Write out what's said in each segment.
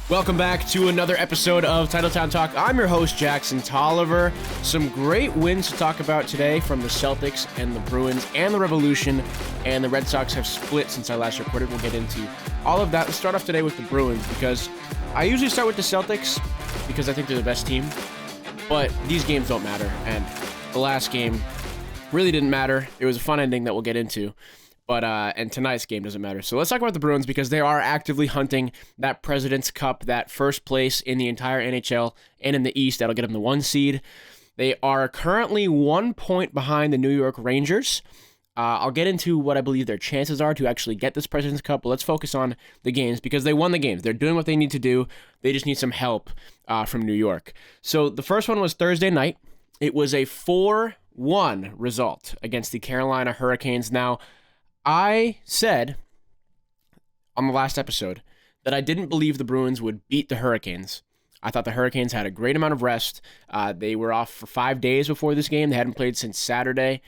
Welcome back to another episode of Titletown Talk. I'm your host, Jackson Tolliver. Some great wins to talk about today from the Celtics and the Bruins and the Revolution, and the Red Sox have split since I last recorded. We'll get into all of that. Let's start off today with the Bruins because I usually start with the Celtics because I think they're the best team, but these games don't matter, and the last game really didn't matter. It was a fun ending that we'll get into. But and tonight's game doesn't matter. So let's talk about the Bruins because they are actively hunting that President's Cup, that first place in the entire NHL and in the East. That'll get them the 1 seed. They are currently 1 point behind the New York Rangers. I'll get into what I believe their chances are to actually get this President's Cup, but let's focus on the games because they won the games. They're doing what they need to do. They just need some help from New York. So the first one was Thursday night. It was a 4-1 result against the Carolina Hurricanes. Now, I said on the last episode that I didn't believe the Bruins would beat the Hurricanes. I thought the Hurricanes had a great amount of rest. They were off for 5 days before this game. They hadn't played since Saturday.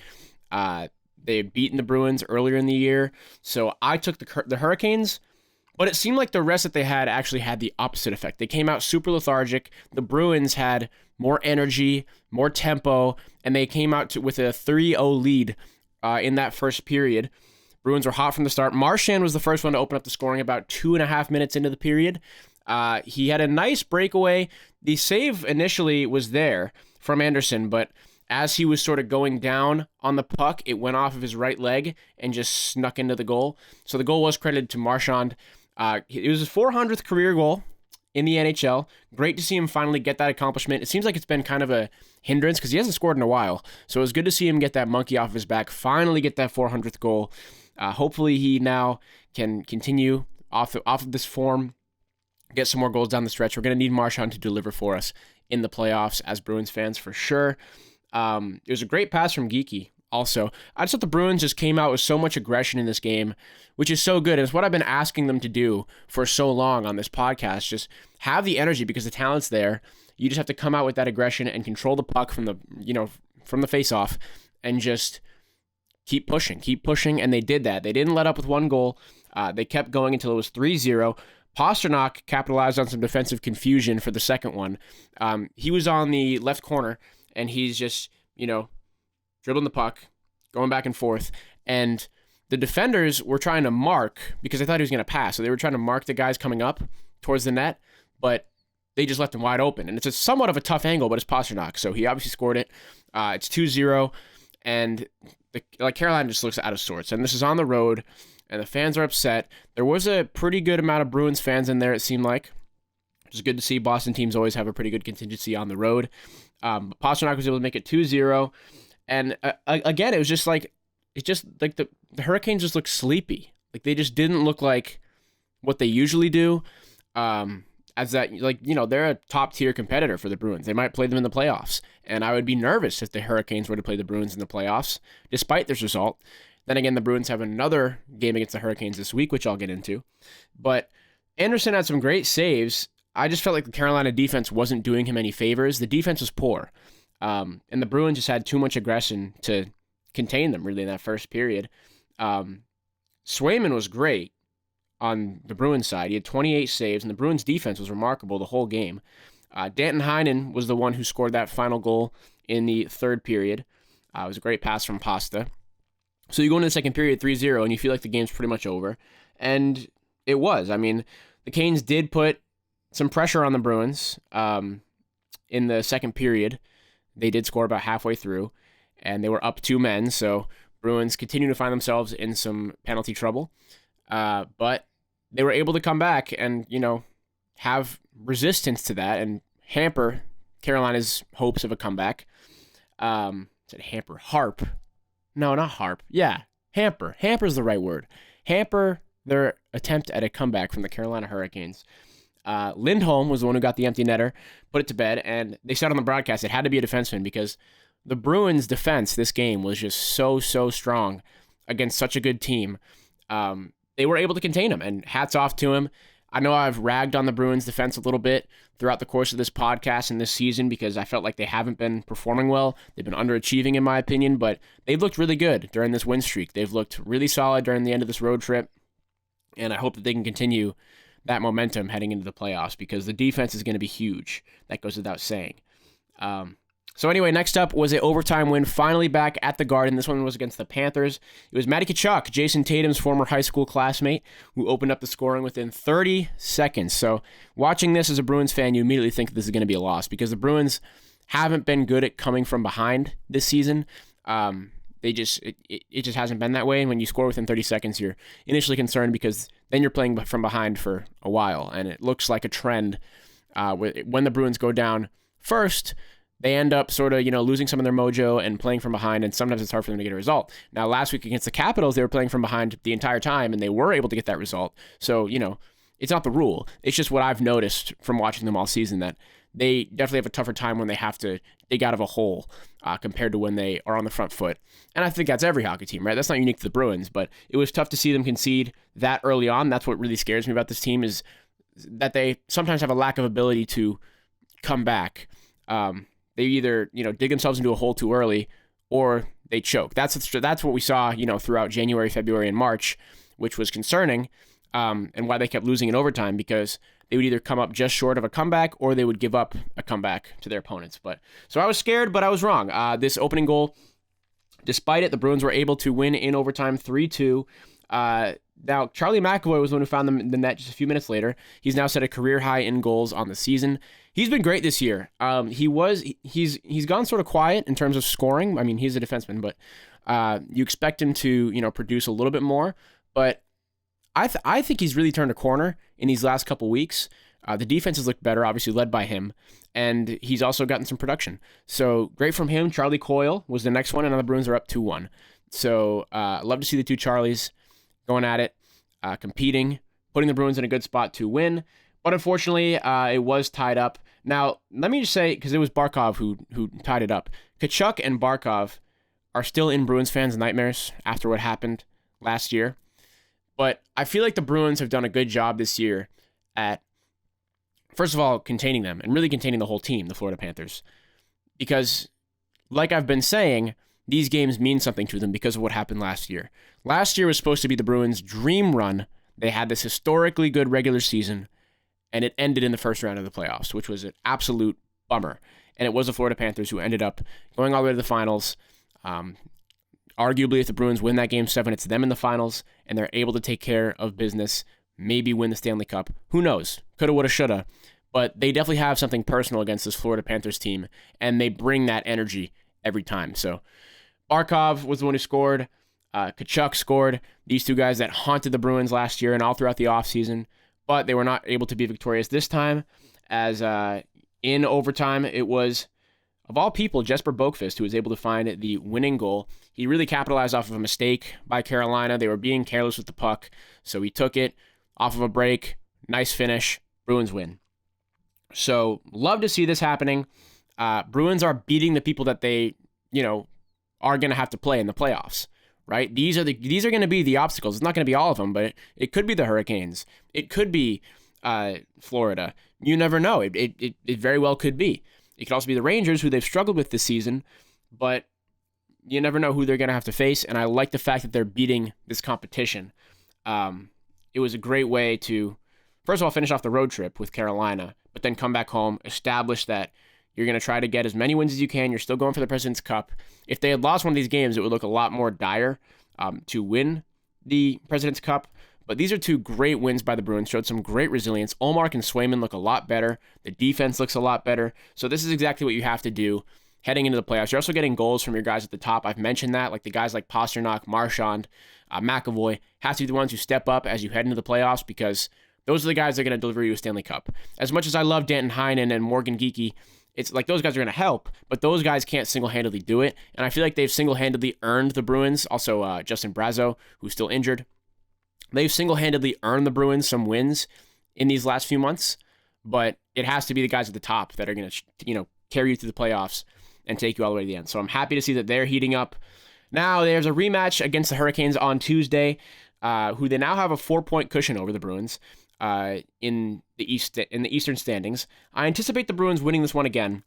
They had beaten the Bruins earlier in the year. So I took the Hurricanes, but it seemed like the rest that they had actually had the opposite effect. They came out super lethargic. The Bruins had more energy, more tempo, and they came out with a 3-0 lead in that first period. Bruins were hot from the start. Marchand was the first one to open up the scoring about 2.5 minutes into the period. He had a nice breakaway. The save initially was there from Anderson, but as he was sort of going down on the puck, it went off of his right leg and just snuck into the goal. So the goal was credited to Marchand. It was his 400th career goal in the NHL. Great to see him finally get that accomplishment. It seems like it's been kind of a hindrance because he hasn't scored in a while. So it was good to see him get that monkey off his back, finally get that 400th goal. Hopefully he now can continue off of this form, get some more goals down the stretch. We're going to need Marchand to deliver for us in the playoffs as Bruins fans for sure. It was a great pass from Geekie also. I just thought the Bruins just came out with so much aggression in this game, which is so good. And it's what I've been asking them to do for so long on this podcast. Just have the energy because the talent's there. You just have to come out with that aggression and control the puck from the face-off and just keep pushing, and they did that. They didn't let up with one goal. They kept going until it was 3-0. Pastrnak capitalized on some defensive confusion for the second one. He was on the left corner, and he's just, dribbling the puck, going back and forth, and the defenders were trying to mark because they thought he was going to pass, so they were trying to mark the guys coming up towards the net, but they just left him wide open, and it's somewhat of a tough angle, but it's Pastrnak, so he obviously scored it. It's 2-0, and Carolina just looks out of sorts, and this is on the road, and the fans are upset. There was a pretty good amount of Bruins fans in there, it seemed like. It was good to see. Boston teams always have a pretty good contingency on the road. But Pastrnak was able to make it 2-0, and again, it was just like the Hurricanes just looked sleepy. Like they just didn't look like what they usually do. As that, they're a top-tier competitor for the Bruins. They might play them in the playoffs, and I would be nervous if the Hurricanes were to play the Bruins in the playoffs, despite this result. Then again, the Bruins have another game against the Hurricanes this week, which I'll get into. But Anderson had some great saves. I just felt like the Carolina defense wasn't doing him any favors. The defense was poor, and the Bruins just had too much aggression to contain them, really, in that first period. Swayman was great on the Bruins side. He had 28 saves, and the Bruins defense was remarkable the whole game. Danton Heinen was the one who scored that final goal in the third period. It was a great pass from Pasta. So you go into the second period 3-0, and you feel like the game's pretty much over. And it was. I mean, the Canes did put some pressure on the Bruins in the second period. They did score about halfway through, and they were up 2 men, so Bruins continue to find themselves in some penalty trouble. But they were able to come back and, have resistance to that and hamper Carolina's hopes of a comeback. Said hamper, harp. No, not harp. Yeah, hamper. Hamper's the right word. Hamper their attempt at a comeback from the Carolina Hurricanes. Lindholm was the one who got the empty netter, put it to bed, and they said on the broadcast it had to be a defenseman because the Bruins' defense this game was just so strong against such a good team. They were able to contain him, and hats off to him. I know I've ragged on the Bruins' defense a little bit throughout the course of this podcast and this season because I felt like they haven't been performing well. They've been underachieving, in my opinion, but they've looked really good during this win streak. They've looked really solid during the end of this road trip, and I hope that they can continue that momentum heading into the playoffs because the defense is going to be huge. That goes without saying. So anyway, next up was an overtime win, finally back at the Garden. This one was against the Panthers. It was Matty Tkachuk, Jason Tatum's former high school classmate, who opened up the scoring within 30 seconds. So watching this as a Bruins fan, you immediately think this is going to be a loss because the Bruins haven't been good at coming from behind this season. It just hasn't been that way. And when you score within 30 seconds, you're initially concerned because then you're playing from behind for a while. And it looks like a trend when the Bruins go down first, they end up sort of, losing some of their mojo and playing from behind, and sometimes it's hard for them to get a result. Now, last week against the Capitals, they were playing from behind the entire time, and they were able to get that result. So, it's not the rule. It's just what I've noticed from watching them all season, that they definitely have a tougher time when they have to dig out of a hole compared to when they are on the front foot. And I think that's every hockey team, right? That's not unique to the Bruins, but it was tough to see them concede that early on. That's what really scares me about this team, is that they sometimes have a lack of ability to come back. They either, dig themselves into a hole too early or they choke. That's what we saw, throughout January, February, and March, which was concerning, and why they kept losing in overtime, because they would either come up just short of a comeback or they would give up a comeback to their opponents. So I was scared, but I was wrong. This opening goal, despite it, the Bruins were able to win in overtime 3-2. Now, Charlie McAvoy was the one who found them in the net just a few minutes later. He's now set a career high in goals on the season. He's been great this year. He's gone sort of quiet in terms of scoring. I mean, he's a defenseman, but you expect him to produce a little bit more. But I think he's really turned a corner in these last couple weeks. The defense has looked better, obviously led by him, and he's also gotten some production. So great from him. Charlie Coyle was the next one, and now the Bruins are up 2-1. So love to see the two Charlies going at it, competing, putting the Bruins in a good spot to win. But unfortunately, it was tied up. Now, let me just say, because it was Barkov who tied it up, Tkachuk and Barkov are still in Bruins fans' nightmares after what happened last year. But I feel like the Bruins have done a good job this year at, first of all, containing them and really containing the whole team, the Florida Panthers. Because, like I've been saying, these games mean something to them because of what happened last year. Last year was supposed to be the Bruins' dream run. They had this historically good regular season, and it ended in the first round of the playoffs, which was an absolute bummer. And it was the Florida Panthers who ended up going all the way to the finals. Arguably, if the Bruins win that Game 7, it's them in the finals, and they're able to take care of business, maybe win the Stanley Cup. Who knows? Coulda, woulda, shoulda. But they definitely have something personal against this Florida Panthers team, and they bring that energy every time. So Barkov was the one who scored. Tkachuk scored. These two guys that haunted the Bruins last year and all throughout the offseason, but they were not able to be victorious this time, as in overtime it was, of all people, Jesper Boqvist who was able to find the winning goal. He really capitalized off of a mistake by Carolina. They were being careless with the puck, so he took it off of a break. Nice finish. Bruins win. So love to see this happening. Bruins are beating the people that they, are going to have to play in the playoffs. Right? These are going to be the obstacles. It's not going to be all of them, but it could be the Hurricanes. It could be Florida. You never know. It very well could be. It could also be the Rangers, who they've struggled with this season, but you never know who they're going to have to face, and I like the fact that they're beating this competition. It was a great way to, first of all, finish off the road trip with Carolina, but then come back home, establish that you're going to try to get as many wins as you can. You're still going for the President's Cup. If they had lost one of these games, it would look a lot more dire to win the President's Cup. But these are two great wins by the Bruins, showed some great resilience. Ullmark and Swayman look a lot better. The defense looks a lot better. So this is exactly what you have to do heading into the playoffs. You're also getting goals from your guys at the top. I've mentioned that, like the guys like Pasternak, Marchand, McAvoy, have to be the ones who step up as you head into the playoffs, because those are the guys that are going to deliver you a Stanley Cup. As much as I love Danton Heinen and Morgan Geekie, it's like those guys are going to help, but those guys can't single-handedly do it. And I feel like they've single-handedly earned the Bruins. Also, Justin Brazeau, who's still injured. They've single-handedly earned the Bruins some wins in these last few months, but it has to be the guys at the top that are going to, carry you through the playoffs and take you all the way to the end. So I'm happy to see that they're heating up. Now there's a rematch against the Hurricanes on Tuesday, who they now have a 4-point cushion over the Bruins in the Eastern standings. I anticipate the Bruins winning this one again,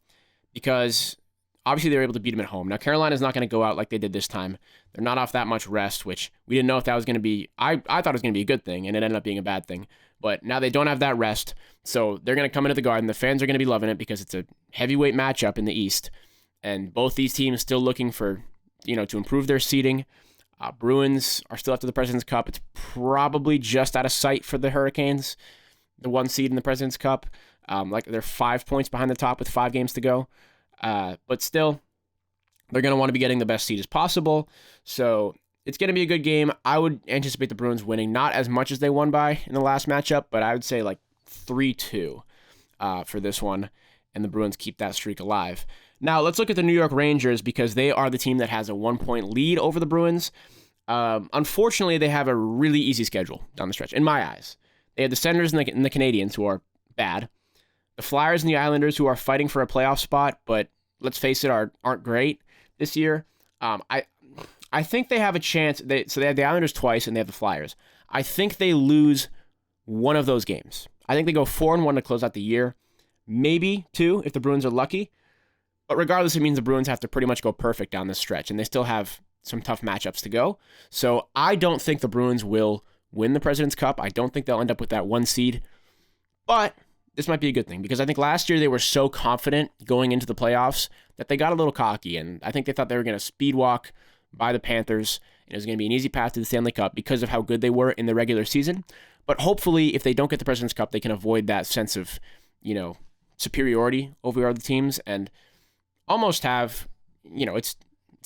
because Obviously, they were able to beat them at home. Now, Carolina's not going to go out like they did this time. They're not off that much rest, which we didn't know if that was going to be. I thought it was going to be a good thing, and it ended up being a bad thing. But now they don't have that rest, so they're going to come into the Garden. The fans are going to be loving it because it's a heavyweight matchup in the East, and both these teams still looking for, to improve their seeding. Bruins are still after the President's Cup. It's probably just out of sight for the Hurricanes, the 1 seed in the President's Cup. They're 5 points behind the top with 5 games to go. But still, they're going to want to be getting the best seed as possible. So it's going to be a good game. I would anticipate the Bruins winning, not as much as they won by in the last matchup, but I would say 3-2 for this one, and the Bruins keep that streak alive. Now, let's look at the New York Rangers because they are the team that has a 1-point lead over the Bruins. Unfortunately, they have a really easy schedule down the stretch, in my eyes. They have the Senators and the Canadiens, who are bad. The Flyers and the Islanders, who are fighting for a playoff spot, but let's face it, aren't great this year. I think they have a chance. So they have the Islanders twice, and they have the Flyers. I think they lose one of those games. I think they go 4-1 to close out the year. Maybe 2 if the Bruins are lucky. But regardless, it means the Bruins have to pretty much go perfect down this stretch, and they still have some tough matchups to go. So I don't think the Bruins will win the President's Cup. I don't think they'll end up with that 1 seed. But this might be a good thing because I think last year they were so confident going into the playoffs that they got a little cocky, and I think they thought they were going to speed walk by the Panthers, and it was going to be an easy path to the Stanley Cup because of how good they were in the regular season. But hopefully, if they don't get the President's Cup, they can avoid that sense of, superiority over other teams and almost have, it's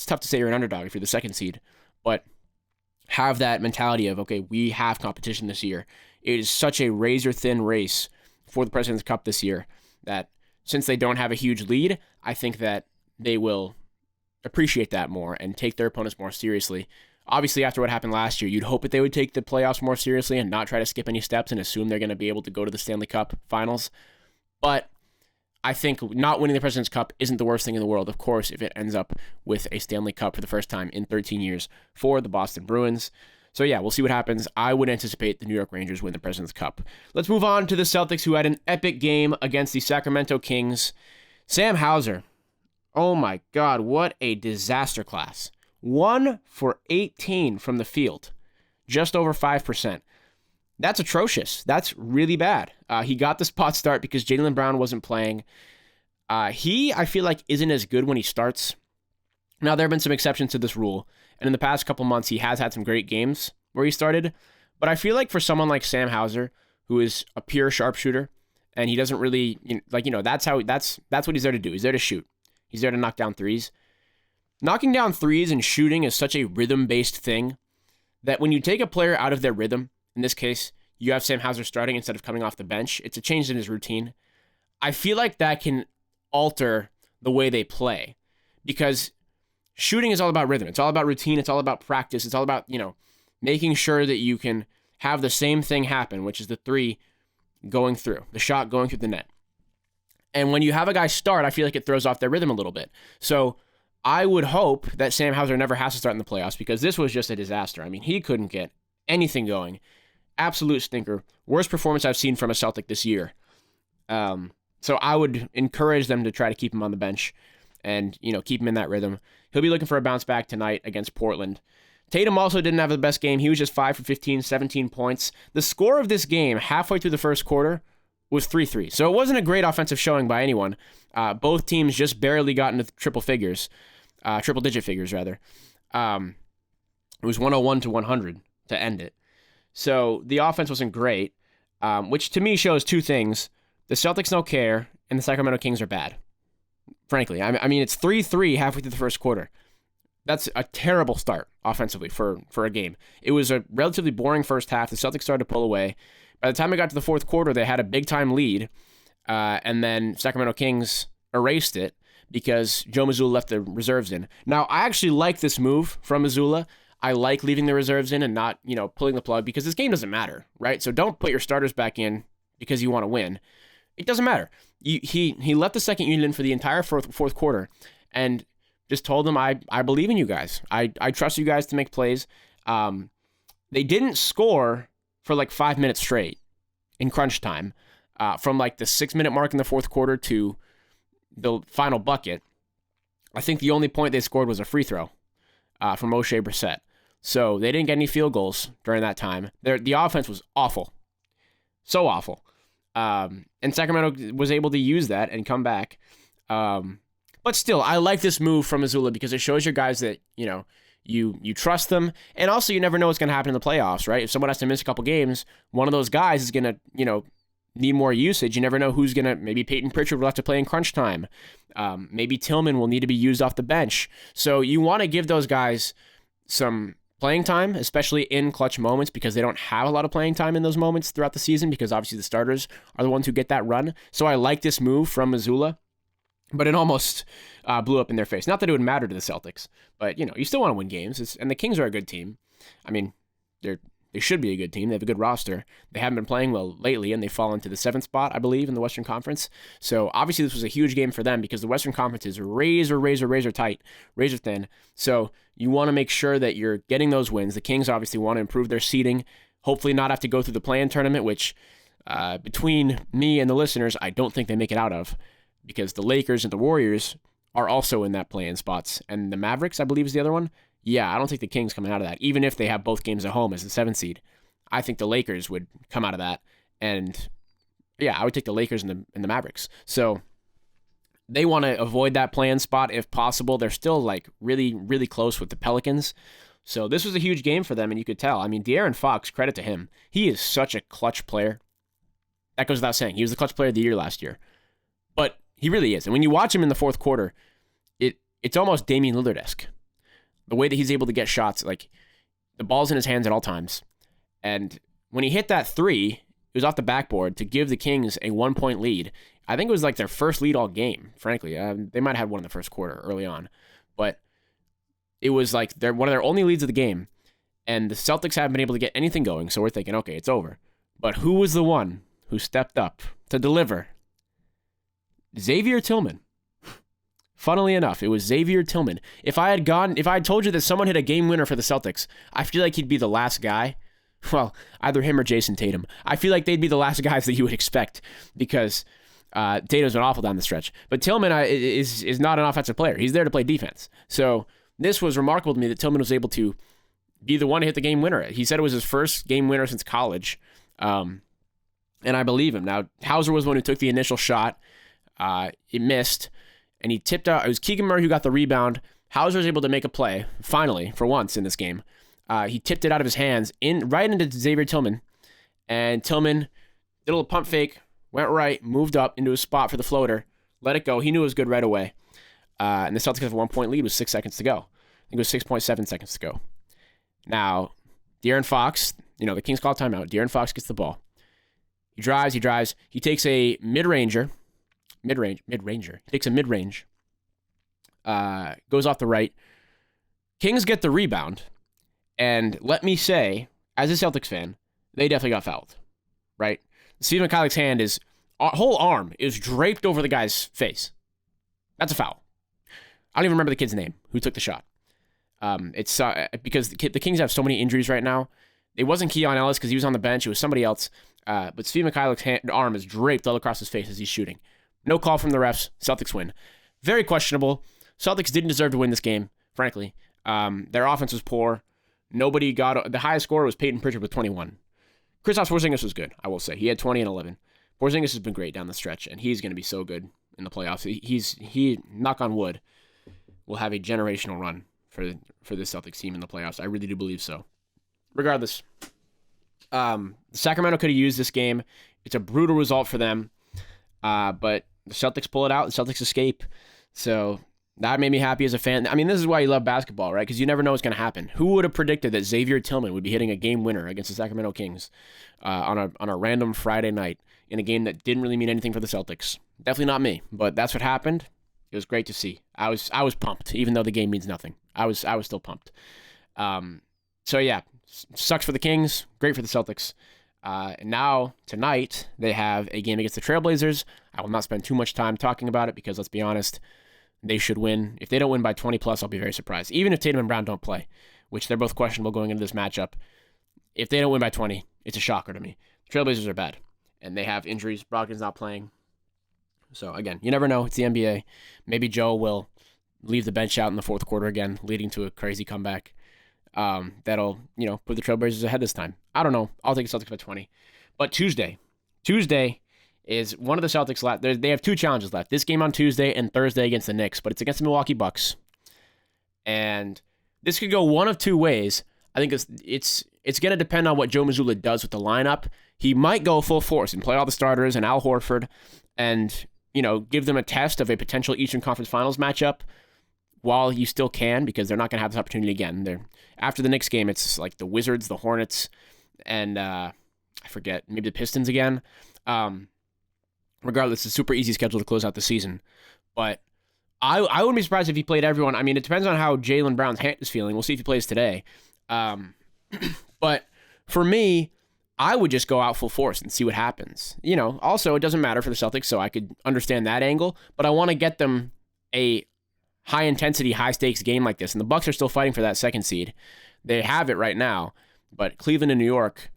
tough to say you're an underdog if you're the 2nd seed, but have that mentality of, okay, we have competition this year. It is such a razor-thin race for the President's Cup this year that since they don't have a huge lead, I think that they will appreciate that more and take their opponents more seriously. Obviously, after what happened last year, you'd hope that they would take the playoffs more seriously and not try to skip any steps and assume they're going to be able to go to the Stanley Cup finals. But I think not winning the President's Cup isn't the worst thing in the world, of course, if it ends up with a Stanley Cup for the first time in 13 years for the Boston Bruins. So yeah, we'll see what happens. I would anticipate the New York Rangers win the President's Cup. Let's move on to the Celtics, who had an epic game against the Sacramento Kings. Sam Hauser, oh my God, what a disaster class. 1 for 18 from the field, just over 5%. That's atrocious. That's really bad. He got the spot start because Jaylen Brown wasn't playing. I feel like, isn't as good when he starts. Now, there have been some exceptions to this rule, and in the past couple months, he has had some great games where he started. But I feel like for someone like Sam Hauser, who is a pure sharpshooter, and he doesn't really, that's what he's there to do. He's there to shoot. He's there to knock down threes. Knocking down threes and shooting is such a rhythm-based thing that when you take a player out of their rhythm, in this case, you have Sam Hauser starting instead of coming off the bench. It's a change in his routine. I feel like that can alter the way they play because shooting is all about rhythm. It's all about routine. It's all about practice. It's all about, making sure that you can have the same thing happen, which is the 3 going through, the shot going through the net. And when you have a guy start, I feel like it throws off their rhythm a little bit. So I would hope that Sam Hauser never has to start in the playoffs because this was just a disaster. I mean, he couldn't get anything going. Absolute stinker. Worst performance I've seen from a Celtic this year. So I would encourage them to try to keep him on the bench and, keep him in that rhythm. He'll be looking for a bounce back tonight against Portland. Tatum also didn't have the best game. He was just 5 for 15, 17 points. The score of this game, halfway through the first quarter, was 3-3. So it wasn't a great offensive showing by anyone. Both teams just barely got into triple digit figures, rather. It was 101 to 100 to end it. So the offense wasn't great, which to me shows 2 things. The Celtics don't care, and the Sacramento Kings are bad. Frankly, I mean, it's 3-3 halfway through the first quarter. That's a terrible start offensively for a game. It was a relatively boring first half. The Celtics started to pull away. By the time it got to the fourth quarter, they had a big-time lead, and then Sacramento Kings erased it because Joe Mazzulla left the reserves in. Now, I actually like this move from Mazzulla. I like leaving the reserves in and not, pulling the plug because this game doesn't matter, right? So don't put your starters back in because you want to win. It doesn't matter. He left the second unit in for the entire fourth quarter and just told them, I believe in you guys. I trust you guys to make plays. They didn't score for 5 minutes straight in crunch time from the 6-minute mark in the fourth quarter to the final bucket. I think the only point they scored was a free throw from O'Shea Brissett. So they didn't get any field goals during that time. The offense was awful. So awful. And Sacramento was able to use that and come back. But still, I like this move from Mazzulla because it shows your guys that, you trust them. And also, you never know what's going to happen in the playoffs, right? If someone has to miss a couple games, one of those guys is going to, need more usage. You never know who's going to, maybe Peyton Pritchard will have to play in crunch time. Maybe Tillman will need to be used off the bench. So you want to give those guys some playing time, especially in clutch moments, because they don't have a lot of playing time in those moments throughout the season, because obviously the starters are the ones who get that run. So I like this move from Mazzulla, but it almost blew up in their face. Not that it would matter to the Celtics, but you still want to win games, and the Kings are a good team. I mean, they should be a good team. They have a good roster. They haven't been playing well lately, and they fall into the 7th spot, I believe, in the Western Conference. So obviously this was a huge game for them because the Western Conference is razor tight, razor thin. So you want to make sure that you're getting those wins. The Kings obviously want to improve their seeding, hopefully not have to go through the play-in tournament, which between me and the listeners, I don't think they make it out of, because the Lakers and the Warriors are also in that play-in spots. And the Mavericks, I believe, is the other one. Yeah, I don't think the Kings coming out of that, even if they have both games at home as the 7th seed. I think the Lakers would come out of that, and yeah, I would take the Lakers and the Mavericks. So they want to avoid that play-in spot if possible. They're still really close with the Pelicans. So this was a huge game for them, and you could tell. I mean, De'Aaron Fox, credit to him. He is such a clutch player. That goes without saying. He was the clutch player of the year last year. But he really is. And when you watch him in the fourth quarter, it's almost Damian Lillard-esque. The way that he's able to get shots, the ball's in his hands at all times. And when he hit that 3, it was off the backboard to give the Kings a 1-point lead. I think it was their first lead all game, frankly. They might have had one in the first quarter early on. But it was one of their only leads of the game. And the Celtics haven't been able to get anything going, so we're thinking, okay, it's over. But who was the one who stepped up to deliver? Xavier Tillman. Funnily enough, it was Xavier Tillman. If I had told you that someone hit a game winner for the Celtics, I feel like he'd be the last guy. Well, either him or Jason Tatum. I feel like they'd be the last guys that you would expect, because Tatum's been awful down the stretch. But Tillman is not an offensive player. He's there to play defense. So this was remarkable to me that Tillman was able to be the one to hit the game winner. He said it was his first game winner since college, and I believe him. Now, Hauser was the one who took the initial shot. It missed. And he tipped out. It was Keegan Murray who got the rebound. Hauser was able to make a play, finally, for once in this game. He tipped it out of his hands right into Xavier Tillman. And Tillman did a little pump fake, went right, moved up into his spot for the floater, let it go. He knew it was good right away. And the Celtics have a 1-point lead with 6 seconds to go. I think it was 6.7 seconds to go. Now, De'Aaron Fox, the Kings call timeout. De'Aaron Fox gets the ball. He drives. He takes a mid-ranger. He takes a mid-range. Goes off the right. Kings get the rebound. And let me say, as a Celtics fan, they definitely got fouled. Right? Steve McCulloch's whole arm is draped over the guy's face. That's a foul. I don't even remember the kid's name who took the shot. It's because the Kings have so many injuries right now. It wasn't Keon Ellis because he was on the bench. It was somebody else. But Steve McCulloch's arm is draped all across his face as he's shooting. No call from the refs. Celtics win. Very questionable. Celtics didn't deserve to win this game, frankly. Their offense was poor. Nobody got... The highest scorer was Peyton Pritchard with 21. Kristaps Porzingis was good, I will say. He had 20 and 11. Porzingis has been great down the stretch, and he's going to be so good in the playoffs. He, knock on wood, will have a generational run for this Celtics team in the playoffs. I really do believe so. Regardless, Sacramento could have used this game. It's a brutal result for them. But the Celtics pull it out, the Celtics escape. So that made me happy as a fan. I mean, this is why you love basketball, right? Because you never know what's going to happen. Who would have predicted that Xavier Tillman would be hitting a game winner against the Sacramento Kings on a random Friday night in a game that didn't really mean anything for the Celtics? Definitely not me, but that's what happened. It was great to see. I was pumped, even though the game means nothing. I was still pumped. So yeah, sucks for the Kings, great for the Celtics. And now, tonight, they have a game against the Trailblazers. I will not spend too much time talking about it because, let's be honest, they should win. If they don't win by 20 plus, I'll be very surprised. Even if Tatum and Brown don't play, which they're both questionable going into this matchup, if they don't win by 20, it's a shocker to me. The Trailblazers are bad, and they have injuries. Brogdon's not playing. So, again, you never know. It's the NBA. Maybe Joe will leave the bench out in the fourth quarter again, leading to a crazy comeback. That'll, put the Trailblazers ahead this time. I don't know. I'll take the Celtics by 20. But Tuesday is one of the Celtics left. They have two challenges left. This game on Tuesday and Thursday against the Knicks, but it's against the Milwaukee Bucks. And this could go one of two ways. I think it's going to depend on what Joe Mazzulla does with the lineup. He might go full force and play all the starters and Al Horford and, give them a test of a potential Eastern Conference Finals matchup while you still can, because they're not going to have this opportunity again. After the Knicks game, it's like the Wizards, the Hornets, and I forget, maybe the Pistons again. Regardless, it's a super easy schedule to close out the season. But I wouldn't be surprised if he played everyone. I mean, it depends on how Jaylen Brown's hand is feeling. We'll see if he plays today. But for me, I would just go out full force and see what happens. Also, it doesn't matter for the Celtics, so I could understand that angle. But I want to get them a high-intensity, high-stakes game like this. And the Bucks are still fighting for that second seed. They have it right now. But Cleveland and New York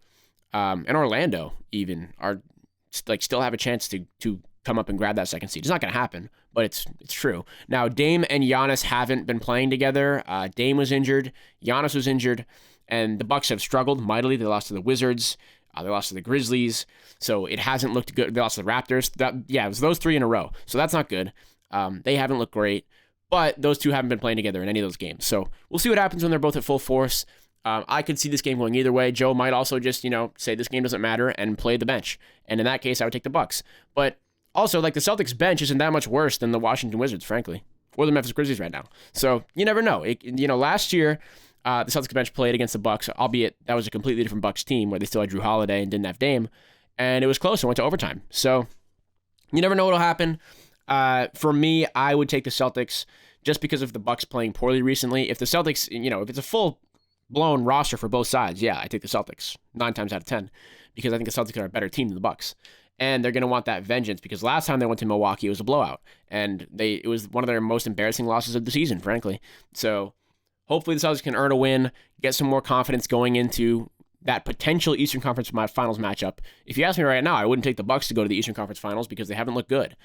and Orlando even are still have a chance to come up and grab that second seed. It's not going to happen, but it's true. Now, Dame and Giannis haven't been playing together. Dame was injured. Giannis was injured. And the Bucks have struggled mightily. They lost to the Wizards. They lost to the Grizzlies. So it hasn't looked good. They lost to the Raptors. It was those three in a row. So that's not good. They haven't looked great. But those two haven't been playing together in any of those games. So we'll see what happens when they're both at full force. I could see this game going either way. Joe might also just, say this game doesn't matter and play the bench. And in that case, I would take the Bucks. But also, the Celtics bench isn't that much worse than the Washington Wizards, frankly, or the Memphis Grizzlies right now. So you never know. Last year, the Celtics bench played against the Bucks, albeit that was a completely different Bucks team where they still had Drew Holiday and didn't have Dame, and it was close and went to overtime. So you never know what'll happen. For me, I would take the Celtics just because of the Bucks playing poorly recently. If the Celtics, if it's a full-blown roster for both sides, yeah, I take the Celtics 9 times out of 10 because I think the Celtics are a better team than the Bucks. And they're going to want that vengeance because last time they went to Milwaukee, it was a blowout. And it was one of their most embarrassing losses of the season, frankly. So hopefully the Celtics can earn a win, get some more confidence going into that potential Eastern Conference Finals matchup. If you ask me right now, I wouldn't take the Bucks to go to the Eastern Conference Finals because they haven't looked good.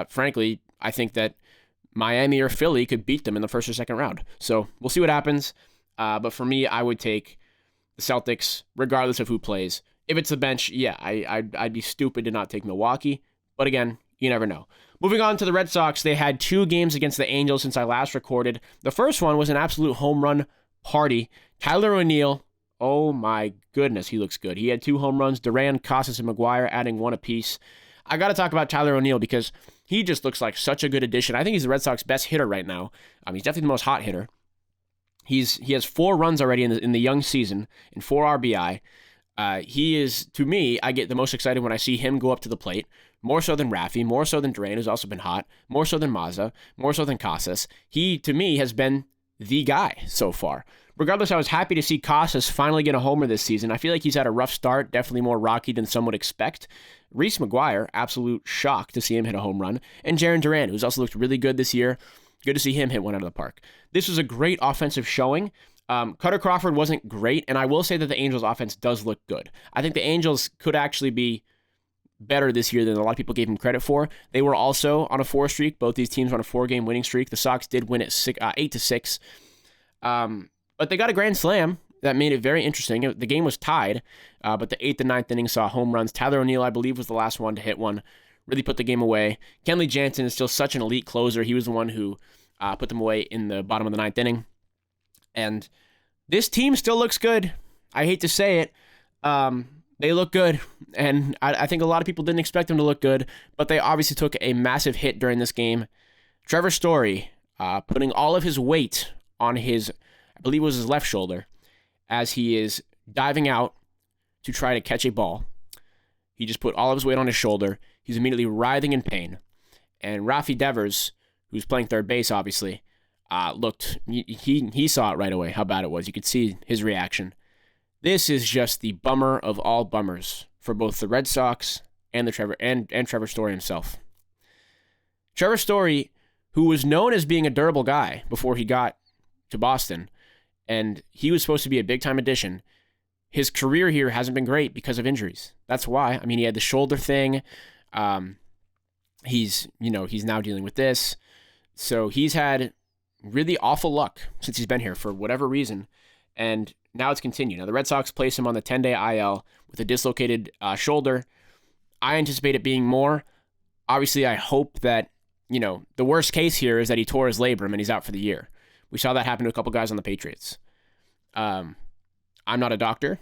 Frankly, I think that Miami or Philly could beat them in the first or second round. So we'll see what happens. But for me, I would take the Celtics regardless of who plays. If it's the bench, yeah, I'd be stupid to not take Milwaukee. But again, you never know. Moving on to the Red Sox, they had 2 games against the Angels since I last recorded. The first one was an absolute home run party. Tyler O'Neill, oh my goodness, he looks good. He had 2 home runs. Duran, Casas, and McGuire adding 1 apiece. I got to talk about Tyler O'Neill because he just looks like such a good addition. I think he's the Red Sox best hitter right now. He's definitely the most hot hitter. He has 4 runs already in the young season and 4 RBI. He is, to me, I get the most excited when I see him go up to the plate, more so than Rafi, more so than Duran, who's also been hot, more so than Mazza, more so than Casas. He, to me, has been the guy so far. Regardless, I was happy to see Casas finally get a homer this season. I feel like he's had a rough start, definitely more rocky than some would expect. Reese McGuire, absolute shock to see him hit a home run. And Jarren Duran, who's also looked really good this year. Good to see him hit one out of the park. This was a great offensive showing. Cutter Crawford wasn't great, and I will say that the Angels' offense does look good. I think the Angels could actually be better this year than a lot of people gave them credit for. They were also on a 4 streak. Both these teams were on a 4-game winning streak. The Sox did win it 8-6. But they got a grand slam that made it very interesting. The game was tied, but the 8th and 9th inning saw home runs. Tyler O'Neill, I believe, was the last one to hit one. Really put the game away. Kenley Jansen is still such an elite closer. He was the one who put them away in the bottom of the 9th inning. And this team still looks good. I hate to say it. They look good. And I think a lot of people didn't expect them to look good, but they obviously took a massive hit during this game. Trevor Story putting all of his weight on his, I believe it was his left shoulder, as he is diving out to try to catch a ball. He just put all of his weight on his shoulder. He's immediately writhing in pain. And Rafi Devers, who's playing third base, obviously, he saw it right away, how bad it was. You could see his reaction. This is just the bummer of all bummers for both the Red Sox and Trevor Story himself. Trevor Story, who was known as being a durable guy before he got to Boston, and he was supposed to be a big-time addition, his career here hasn't been great because of injuries. That's why. I mean, he had the shoulder thing. He's now dealing with this. So he's had really awful luck since he's been here for whatever reason. And now it's continued. Now, the Red Sox place him on the 10-day IL with a dislocated shoulder. I anticipate it being more. Obviously, I hope that, the worst case here is that he tore his labrum and he's out for the year. We saw that happen to a couple guys on the Patriots. I'm not a doctor.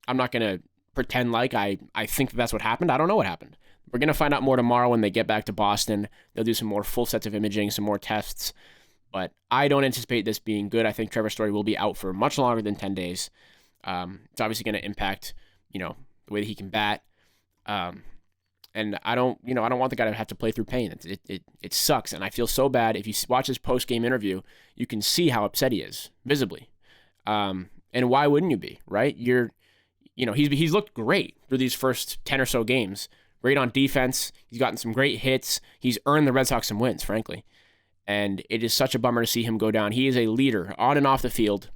I'm not going to pretend like I think that's what happened. I don't know what happened. We're going to find out more tomorrow when they get back to Boston. They'll do some more full sets of imaging, some more tests. But I don't anticipate this being good. I think Trevor Story will be out for much longer than 10 days. It's obviously going to impact, the way that he can bat. And I don't want the guy to have to play through pain. It sucks. And I feel so bad. If you watch his post-game interview, you can see how upset he is, visibly. And why wouldn't you be, right? He's looked great through these first 10 or so games. Great on defense. He's gotten some great hits. He's earned the Red Sox some wins, frankly. And it is such a bummer to see him go down. He is a leader on and off the field.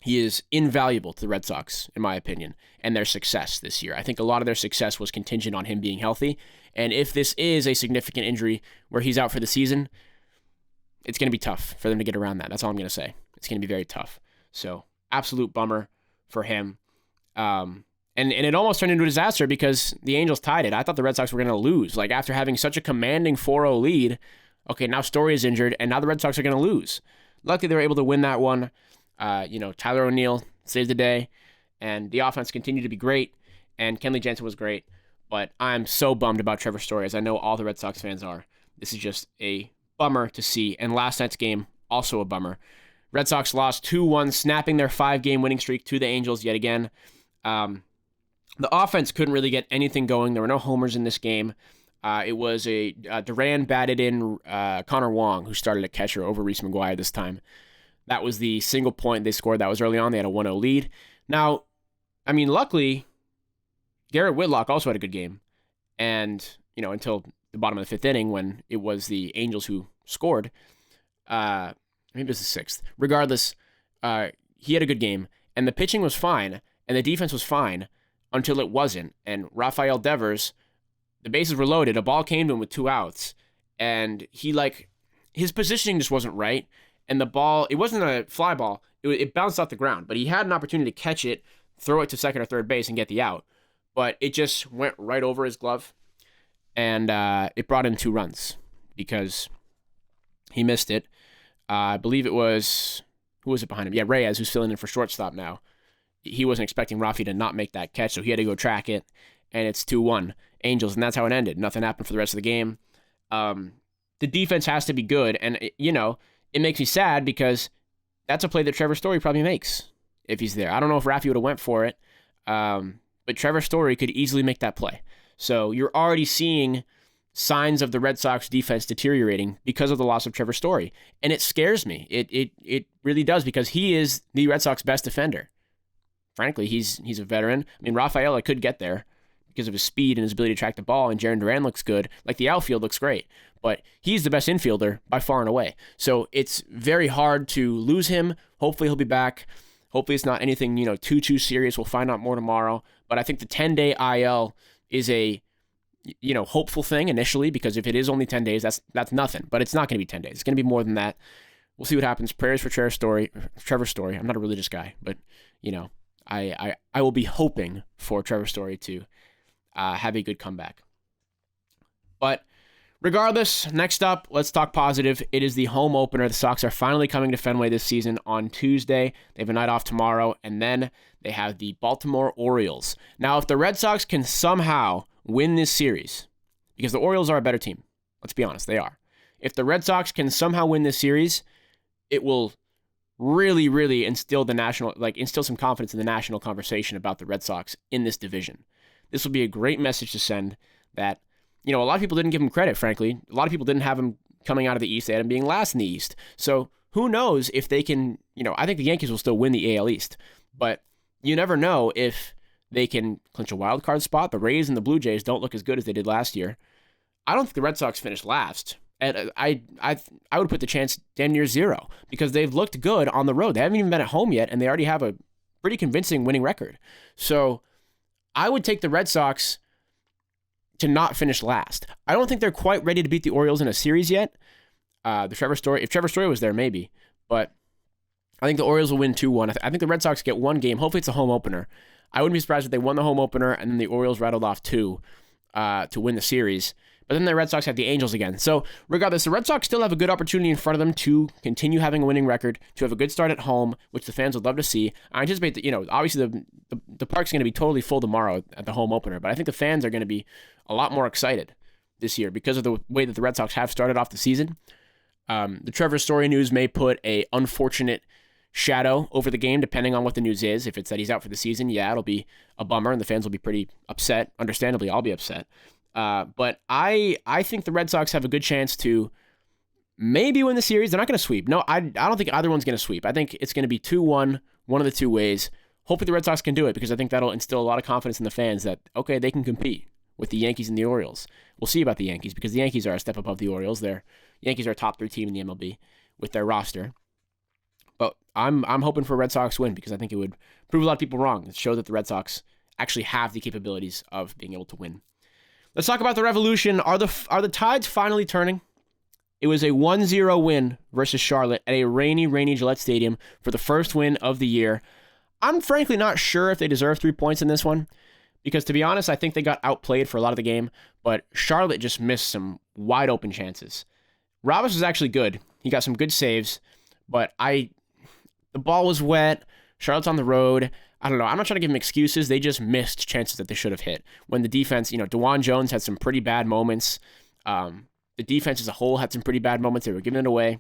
He is invaluable to the Red Sox, in my opinion, and their success this year. I think a lot of their success was contingent on him being healthy. And if this is a significant injury where he's out for the season, it's going to be tough for them to get around that. That's all I'm going to say. It's going to be very tough. So, absolute bummer for him. And it almost turned into a disaster because the Angels tied it. I thought the Red Sox were going to lose. Like, after having such a commanding 4-0 lead, okay, now Story is injured, and now the Red Sox are going to lose. Luckily, they were able to win that one. Tyler O'Neill saved the day, and the offense continued to be great, and Kenley Jansen was great. But I'm so bummed about Trevor Story, as I know all the Red Sox fans are. This is just a bummer to see. And last night's game, also a bummer. Red Sox lost 2-1, snapping their 5-game winning streak to the Angels yet again. The offense couldn't really get anything going. There were no homers in this game. It was Duran batted in Connor Wong, who started at catcher over Reese McGuire this time. That was the single point they scored. That was early on. They had a 1-0 lead. Now, luckily, Garrett Whitlock also had a good game. And, until the bottom of the 5th inning when it was the Angels who scored. Maybe it was the 6th. Regardless, he had a good game. And the pitching was fine. And the defense was fine until it wasn't. And Rafael Devers, the bases were loaded. A ball came to him with 2 outs. And his positioning just wasn't right. And the ball, it wasn't a fly ball. It bounced off the ground. But he had an opportunity to catch it, throw it to second or third base, and get the out. But it just went right over his glove. And it brought in 2 runs because he missed it. I believe it was, who was it behind him? Yeah, Reyes, who's filling in for shortstop now. He wasn't expecting Rafi to not make that catch, so he had to go track it. And it's 2-1 Angels, and that's how it ended. Nothing happened for the rest of the game. The defense has to be good, and, it makes me sad because that's a play that Trevor Story probably makes if he's there. I don't know if Rafi would have went for it, but Trevor Story could easily make that play. So you're already seeing signs of the Red Sox defense deteriorating because of the loss of Trevor Story, and it scares me. It really does because he is the Red Sox best defender. Frankly, he's a veteran. Rafaela could get there because of his speed and his ability to track the ball, and Jarren Duran looks good. The outfield looks great, but he's the best infielder by far and away. So it's very hard to lose him. Hopefully he'll be back. Hopefully it's not anything, too serious. We'll find out more tomorrow. But I think the 10-day IL is a, hopeful thing initially, because if it is only 10 days, that's nothing. But it's not going to be 10 days. It's going to be more than that. We'll see what happens. Prayers for Trevor Story. I'm not a religious guy, but, I will be hoping for Trevor Story to have a good comeback. But regardless, next up, let's talk positive. It is the home opener. The Sox are finally coming to Fenway this season on Tuesday. They have a night off tomorrow, and then they have the Baltimore Orioles. Now, if the Red Sox can somehow win this series, because the Orioles are a better team, let's be honest, they are. If the Red Sox can somehow win this series, it will really, really instill some confidence in the national conversation about the Red Sox in this division. This will be a great message to send that, a lot of people didn't give him credit, frankly. A lot of people didn't have him coming out of the East. They had him being last in the East. So who knows if they can, I think the Yankees will still win the AL East. But you never know if they can clinch a wild card spot. The Rays and the Blue Jays don't look as good as they did last year. I don't think the Red Sox finished last. And I would put the chance damn near 0 because they've looked good on the road. They haven't even been at home yet, and they already have a pretty convincing winning record. So I would take the Red Sox to not finish last. I don't think they're quite ready to beat the Orioles in a series yet. The Trevor Story, if Trevor Story was there, maybe. But I think the Orioles will win 2-1. I think the Red Sox get one game. Hopefully it's a home opener. I wouldn't be surprised if they won the home opener and then the Orioles rattled off 2 to win the series. But then the Red Sox have the Angels again. So regardless, the Red Sox still have a good opportunity in front of them to continue having a winning record, to have a good start at home, which the fans would love to see. I anticipate that, obviously the park's going to be totally full tomorrow at the home opener, but I think the fans are going to be a lot more excited this year because of the way that the Red Sox have started off the season. The Trevor Story news may put a unfortunate shadow over the game, depending on what the news is. If it's that he's out for the season, yeah, it'll be a bummer, and the fans will be pretty upset. Understandably, I'll be upset. But I think the Red Sox have a good chance to maybe win the series. They're not going to sweep. No, I don't think either one's going to sweep. I think it's going to be 2-1, one of the two ways. Hopefully the Red Sox can do it because I think that'll instill a lot of confidence in the fans that, okay, they can compete with the Yankees and the Orioles. We'll see about the Yankees because the Yankees are a step above the Orioles. Yankees are a top 3 team in the MLB with their roster. But I'm hoping for a Red Sox win because I think it would prove a lot of people wrong and show that the Red Sox actually have the capabilities of being able to win. Let's talk about the Revolution. Are the tides finally turning? It was a 1-0 win versus Charlotte at a rainy Gillette Stadium for the first win of the year. I'm frankly not sure if they deserve 3 points in this one because, to be honest, I think they got outplayed for a lot of the game, but Charlotte just missed some wide open chances. Roberts was actually good. He got some good saves, but the ball was wet. Charlotte's on the road. I don't know. I'm not trying to give them excuses. They just missed chances that they should have hit. When the defense, DeJuan Jones had some pretty bad moments. The defense as a whole had some pretty bad moments. They were giving it away.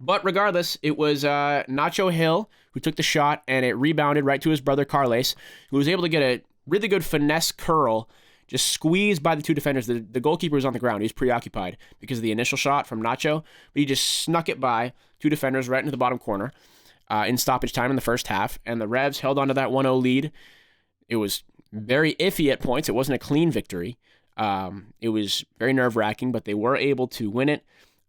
But regardless, it was Nacho Hill who took the shot, and it rebounded right to his brother Carles, who was able to get a really good finesse curl, just squeezed by the two defenders. The goalkeeper was on the ground. He was preoccupied because of the initial shot from Nacho, but he just snuck it by two defenders right into the bottom corner. In stoppage time in the first half, and the Revs held on to that 1-0 lead. It was very iffy at points. It wasn't a clean victory. It was very nerve-wracking, but they were able to win it.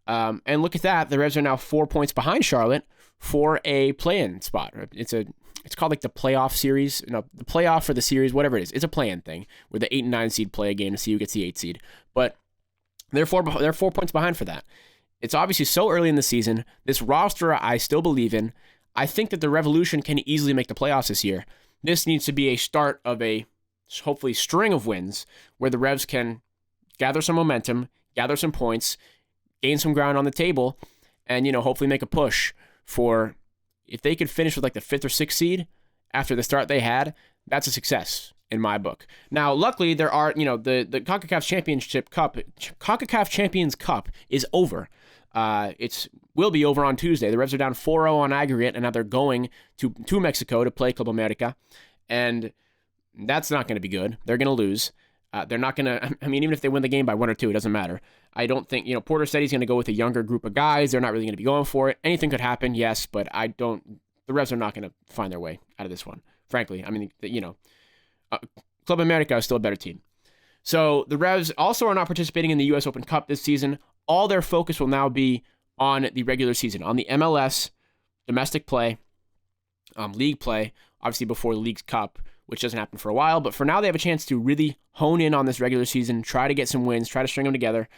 And look at that. The Revs are now 4 points behind Charlotte for a play-in spot. It's called like the playoff series. The playoff for the series, whatever it is. It's a play-in thing where the 8 and 9 seed play a game to see who gets the 8 seed. But they're 4 points behind for that. It's obviously so early in the season. This roster I still believe in. I think that the Revolution can easily make the playoffs this year. This needs to be a start of a, hopefully, string of wins where the Revs can gather some momentum, gather some points, gain some ground on the table, and, hopefully make a push for, if they could finish with like the 5th or 6th seed after the start they had, that's a success in my book. Now, luckily, there are, the CONCACAF Champions Cup is over. It will be over on Tuesday. The Revs are down 4-0 on aggregate, and now they're going to Mexico to play Club America, and that's not going to be good. They're going to lose. They're not going to, even if they win the game by 1 or 2, it doesn't matter. I don't think, Porter said he's going to go with a younger group of guys. They're not really going to be going for it. Anything could happen, yes, but the Revs are not going to find their way out of this one, frankly. Club America is still a better team. So the Revs also are not participating in the U.S. Open Cup this season. All their focus will now be on the regular season, on the MLS, domestic play, league play, obviously before the League's Cup, which doesn't happen for a while. But for now, they have a chance to really hone in on this regular season, try to get some wins, try to string them together.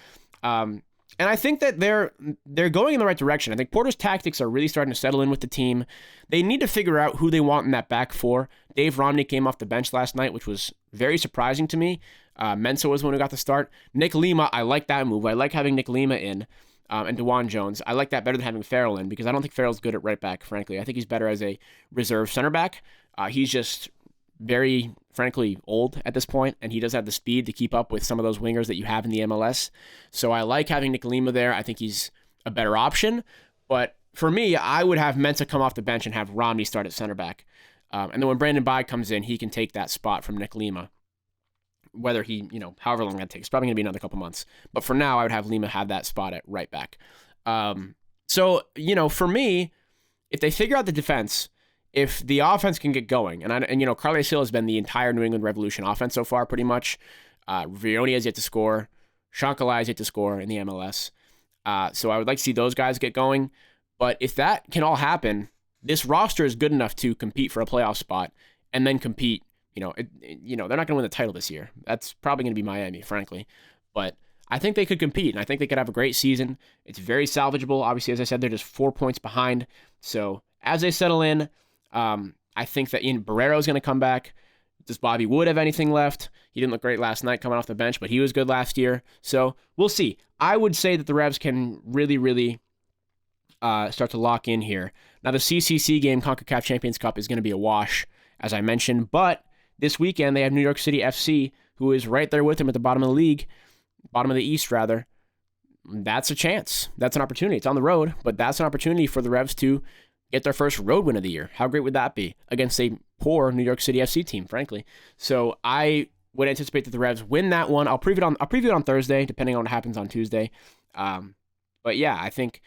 And I think that they're going in the right direction. I think Porter's tactics are really starting to settle in with the team. They need to figure out who they want in that back four. Dave Romney came off the bench last night, which was very surprising to me. Mensah was the one who got the start. Nick Lima, I like that move. I like having Nick Lima in and DeJuan Jones. I like that better than having Farrell in because I don't think Farrell's good at right back, frankly. I think he's better as a reserve center back. He's just very, frankly, old at this point, and he does have the speed to keep up with some of those wingers that you have in the MLS. So I like having Nick Lima there. I think he's a better option. But for me, I would have Mensah come off the bench and have Romney start at center back. And then when Brandon Bye comes in, he can take that spot from Nick Lima. Whether he, however long that takes. It's probably going to be another couple months. But for now, I would have Lima have that spot at right back. So, for me, if they figure out the defense, if the offense can get going, and Carles Hill has been the entire New England Revolution offense so far, pretty much. Vrioni has yet to score. Shankala has yet to score in the MLS. So I would like to see those guys get going. But if that can all happen, this roster is good enough to compete for a playoff spot and then compete. They're not going to win the title this year. That's probably going to be Miami, frankly. But I think they could compete, and I think they could have a great season. It's very salvageable. Obviously, as I said, they're just 4 points behind. So as they settle in, I think that Ian Barrero is going to come back. Does Bobby Wood have anything left? He didn't look great last night coming off the bench, but he was good last year. So we'll see. I would say that the Revs can really start to lock in here. Now, the CCC game, CONCACAF Champions Cup, is going to be a wash, as I mentioned. But this weekend, they have New York City FC, who is right there with them at the bottom of the league, bottom of the East, rather. That's a chance. That's an opportunity. It's on the road, but that's an opportunity for the Revs to get their first road win of the year. How great would that be against a poor New York City FC team, frankly? So I would anticipate that the Revs win that one. I'll preview it on Thursday, depending on what happens on Tuesday. But yeah, I think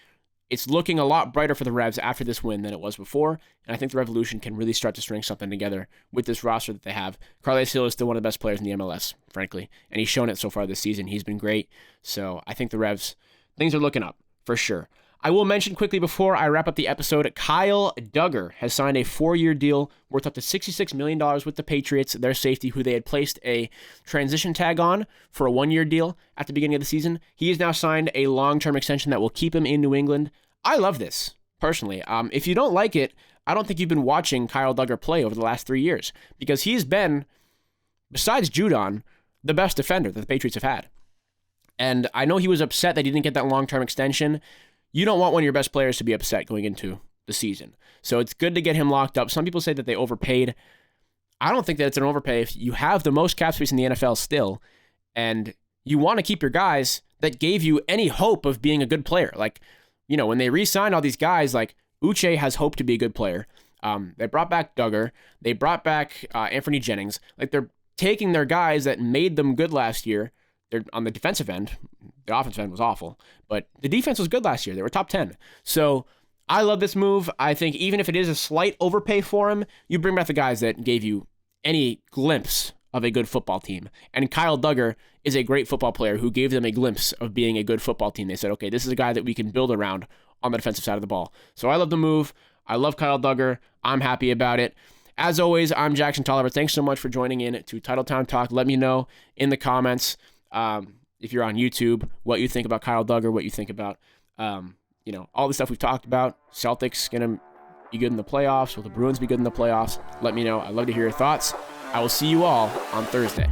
it's looking a lot brighter for the Revs after this win than it was before, and I think the Revolution can really start to string something together with this roster that they have. Carles Hill is still one of the best players in the MLS, frankly, and he's shown it so far this season. He's been great, so I think the Revs, things are looking up, for sure. I will mention quickly before I wrap up the episode, Kyle Duggar has signed a 4-year deal worth up to $66 million with the Patriots, their safety, who they had placed a transition tag on for a 1-year deal at the beginning of the season. He has now signed a long-term extension that will keep him in New England. I love this, personally. If you don't like it, I don't think you've been watching Kyle Duggar play over the last 3 years, because he's been, besides Judon, the best defender that the Patriots have had. And I know he was upset that he didn't get that long-term extension. You don't want one of your best players to be upset going into the season. So it's good to get him locked up. Some people say that they overpaid. I don't think that it's an overpay. If you have the most cap space in the NFL still, and you want to keep your guys that gave you any hope of being a good player. Like, you know, when they re-signed all these guys, like Uche has hope to be a good player. They brought back Duggar. They brought back Anthony Jennings. Like, they're taking their guys that made them good last year. They're on the defensive end. The offensive end was awful, but the defense was good last year. They were top 10. So I love this move. I think even if it is a slight overpay for him, you bring back the guys that gave you any glimpse of a good football team. And Kyle Duggar is a great football player who gave them a glimpse of being a good football team. They said, okay, this is a guy that we can build around on the defensive side of the ball. So I love the move. I love Kyle Duggar. I'm happy about it. As always, I'm Jackson Tolliver. Thanks so much for joining in to Titletown Talk. Let me know in the comments, if you're on YouTube, what you think about Kyle Duggar, what you think about, all the stuff we've talked about. Celtics going to be good in the playoffs. Will the Bruins be good in the playoffs? Let me know. I'd love to hear your thoughts. I will see you all on Thursday.